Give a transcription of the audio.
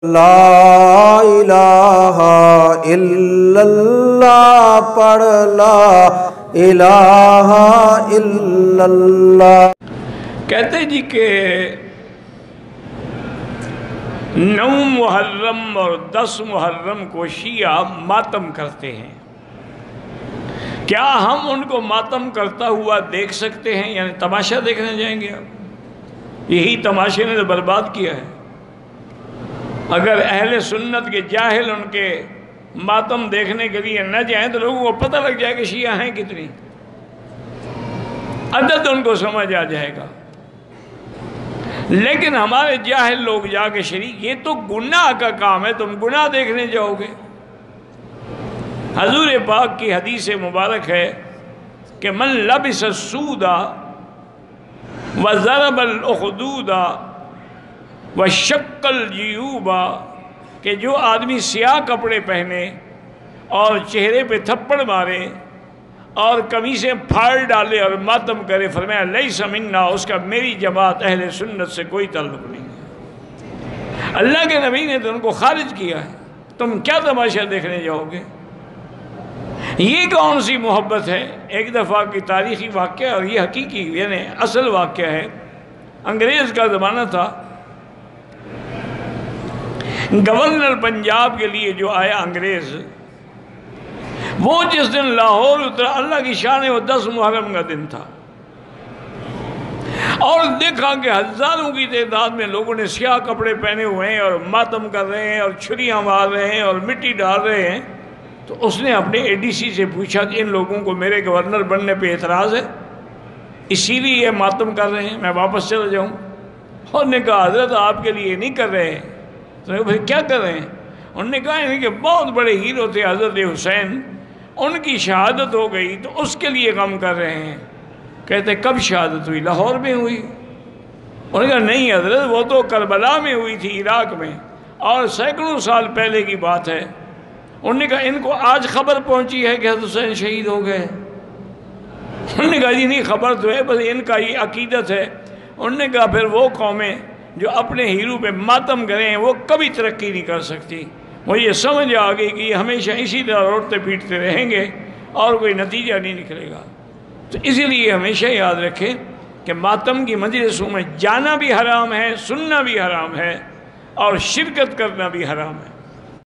لا الہ الا اللہ پڑھ لا الہ الا اللہ۔ کہتے جی کہ 9 محرم اور 10 محرم کو شیعہ ماتم کرتے ہیں، کیا ہم ان کو ماتم کرتا ہوا دیکھ سکتے ہیں؟ یعنی تماشا دیکھنے جائیں گے؟ یہی تماشے نے تو برباد کیا ہے۔ اگر اہل سنت کے جاہل ان کے ماتم دیکھنے کے لیے نہ جائیں تو لوگوں کو پتہ لگ جائے کہ شیعہ ہیں کتنی، عدد ان کو سمجھ آ جائے گا۔ لیکن ہمارے جاہل لوگ جا کے شریک، یہ تو گناہ کا کام ہے، تم گناہ دیکھنے جاؤ گے۔ حضور پاک کی حدیث مبارک ہے کہ من لبس السود وضرب الاخدود وشق الجیوب، کہ جو آدمی سیاہ کپڑے پہنے اور چہرے پہ تھپڑ مارے اور قمیصیں پھاڑ ڈالے اور ماتم کرے، فرمایا لیس منا، اس کا میری جماعت اہل سنت سے کوئی تعلق نہیں ہے۔ اللہ کے نبی نے تو ان کو خارج کیا ہے، تم کیا تماشا دیکھنے جاؤ گے؟ یہ کون سی محبت ہے؟ ایک دفعہ کی تاریخی واقعہ، اور یہ حقیقی یعنی اصل واقعہ ہے۔ انگریز کا زمانہ تھا، گورنر پنجاب کے لیے جو آیا انگریز، وہ جس دن لاہور اترا، اللہ کی شان ہے، وہ 10 محرم کا دن تھا، اور دیکھا کہ ہزاروں کی تعداد میں لوگوں نے سیاہ کپڑے پہنے ہوئے ہیں اور ماتم کر رہے ہیں اور چھریاں مار رہے ہیں اور مٹی ڈال رہے ہیں۔ تو اس نے اپنے اے ڈی سی سے پوچھا کہ ان لوگوں کو میرے گورنر بننے پہ اعتراض ہے، اسی لیے یہ ماتم کر رہے ہیں، میں واپس چلا جاؤں؟ اور نے کہا حضرت آپ کے لیے نہیں کر رہے ہیں۔ تو نے کہا بھائی کیا کر رہے ہیں؟ انہوں نے کہا کہ بہت بڑے ہیرو تھے حضرت حسین، ان کی شہادت ہو گئی تو اس کے لیے غم کر رہے ہیں۔ کہتے کب شہادت ہوئی؟ لاہور میں ہوئی؟ انہوں نے کہا نہیں حضرت، وہ تو کربلا میں ہوئی تھی، عراق میں، اور سینکڑوں سال پہلے کی بات ہے۔ انہوں نے کہا ان کو آج خبر پہنچی ہے کہ حضرت حسین شہید ہو گئے؟ انہوں نے کہا جی نہیں، خبر تو ہے، بس ان کا یہ عقیدت ہے۔ انہوں نے کہا پھر وہ قومیں جو اپنے ہیرو پہ ماتم کریں وہ کبھی ترقی نہیں کر سکتی۔ مجھے یہ سمجھ آ گئی کہ یہ ہمیشہ اسی طرح روٹتے پیٹتے رہیں گے اور کوئی نتیجہ نہیں نکلے گا۔ تو اسی لیے ہمیشہ یاد رکھیں کہ ماتم کی مجلسوں میں جانا بھی حرام ہے، سننا بھی حرام ہے، اور شرکت کرنا بھی حرام ہے۔